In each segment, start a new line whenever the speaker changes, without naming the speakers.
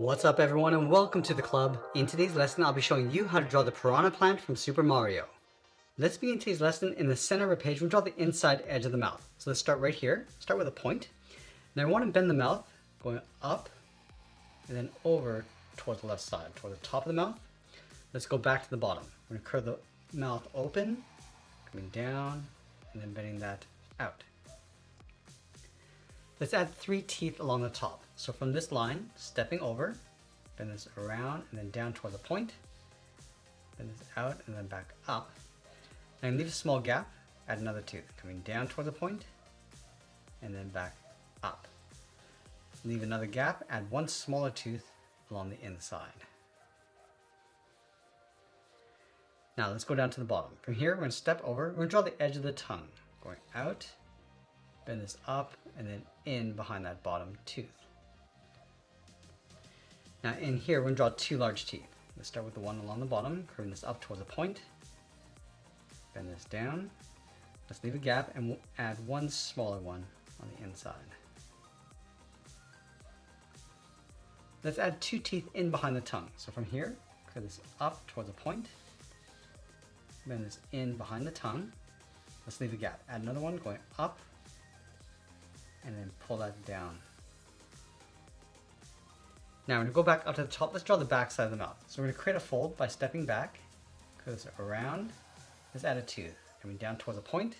What's up everyone and welcome to the club. In today's lesson I'll be showing you how to draw the Piranha plant from Super Mario. Let's begin today's lesson. In the center of a page we'll draw the inside edge of the mouth. So let's start right here. Start with a point. Now I want to bend the mouth going up and then over towards the left side, toward the top of the mouth. Let's go back to the bottom. We're going to curve the mouth open, coming down and then bending that out. Let's add 3 teeth along the top. So from this line, stepping over, bend this around and then down toward the point, bend this out and then back up. And leave a small gap, add another tooth, coming down toward the point and then back up. Leave another gap, add 1 smaller tooth along the inside. Now let's go down to the bottom. From here, we're going to step over, we're going to draw the edge of the tongue, going out, bend this up and then in behind that bottom tooth. Now in here we're going to draw 2 large teeth. Let's start with the one along the bottom, curving this up towards a point, bend this down. Let's leave a gap and we'll add 1 smaller one on the inside. Let's add 2 teeth in behind the tongue. So from here, curve this up towards a point, bend this in behind the tongue. Let's leave a gap, add another one going up and then pull that down. Now we're going to go back up to the top. Let's draw the back side of the mouth. So we're going to create a fold by stepping back, curve this around. Let's add a tooth, coming down towards a point,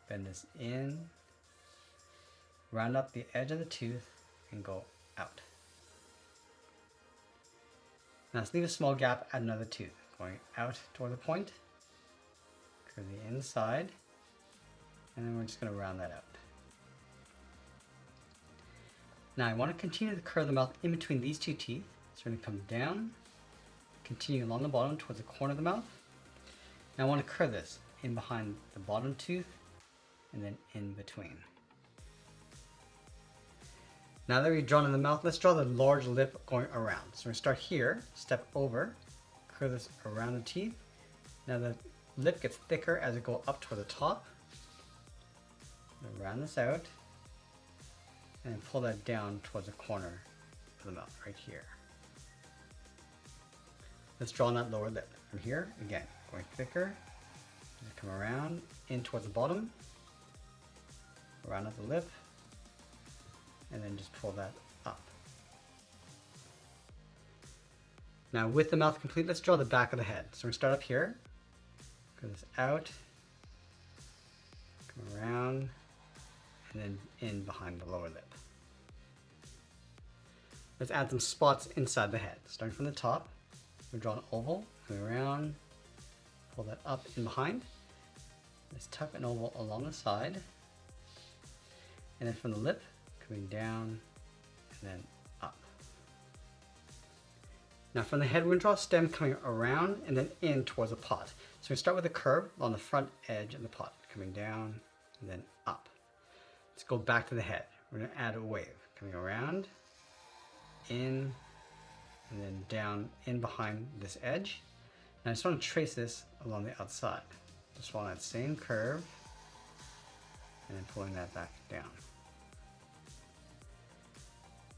bend this in, round up the edge of the tooth and go out. Now let's leave a small gap, add another tooth, going out toward the point, curve the inside, and then we're just going to round that out. Now I want to continue to curve the mouth in between these 2 teeth. So we're going to come down, continue along the bottom towards the corner of the mouth. Now I want to curve this in behind the bottom tooth and then in between. Now that we've drawn in the mouth, let's draw the large lip going around. So we're going to start here, step over, curve this around the teeth. Now the lip gets thicker as it goes up toward the top. Round this out. And then pull that down towards the corner of the mouth, right here. Let's draw on that lower lip. From here, again, going thicker, come around, in towards the bottom, around up the lip, and then just pull that up. Now with the mouth complete, let's draw the back of the head. So we're going to start up here, go this out, come around, and then in behind the lower lip. Let's add some spots inside the head. Starting from the top, we draw an oval, coming around, pull that up in behind. Let's tuck an oval along the side, and then from the lip, coming down and then up. Now from the head, we're going to draw a stem coming around and then in towards a pot. So we start with a curve on the front edge of the pot, coming down and then up. Let's go back to the head. We're going to add a wave, coming around, in, and then down in behind this edge. And I just want to trace this along the outside. Just follow that same curve, and then pulling that back down.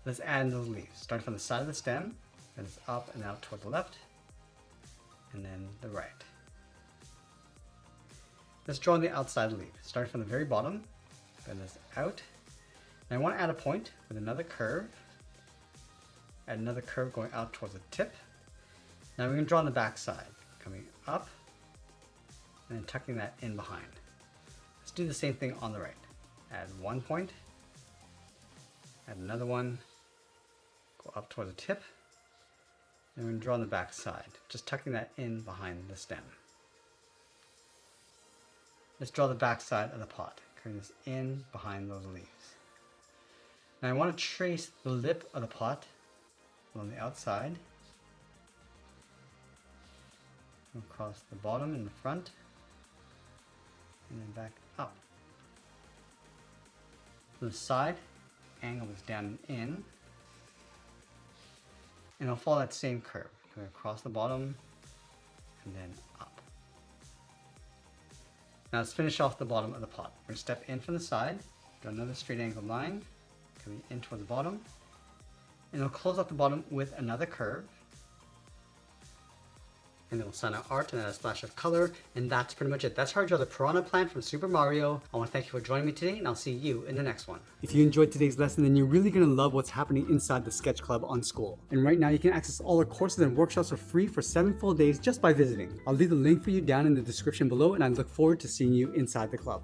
Let's add those leaves. Starting from the side of the stem, then it's up and out toward the left, and then the right. Let's draw on the outside leaf. Starting from the very bottom, bend this out. Now I want to add a point with another curve. Add another curve going out towards the tip. Now we're going to draw on the back side, coming up and then tucking that in behind. Let's do the same thing on the right. Add 1 point, add another one, go up towards the tip, and we're going to draw on the back side, just tucking that in behind the stem. Let's draw the back side of the pot, curving this in behind those leaves. Now I want to trace the lip of the pot on the outside, across the bottom and the front, and then back up. From the side, angle this down and in, and I'll follow that same curve, going across the bottom and then up. Now let's finish off the bottom of the pot. We're going to step in from the side, draw another straight angled line, coming in toward the bottom, And it'll close off the bottom with another curve. And then we'll sign out art and then a splash of color. And that's pretty much it. That's how I draw the Piranha plant from Super Mario. I want to thank you for joining me today, and I'll see you in the next one. If you enjoyed today's lesson, then you're really going to love what's happening inside the Sketch Club on Skool. And right now you can access all our courses and workshops for free for 7 full days just by visiting. I'll leave the link for you down in the description below, and I look forward to seeing you inside the club.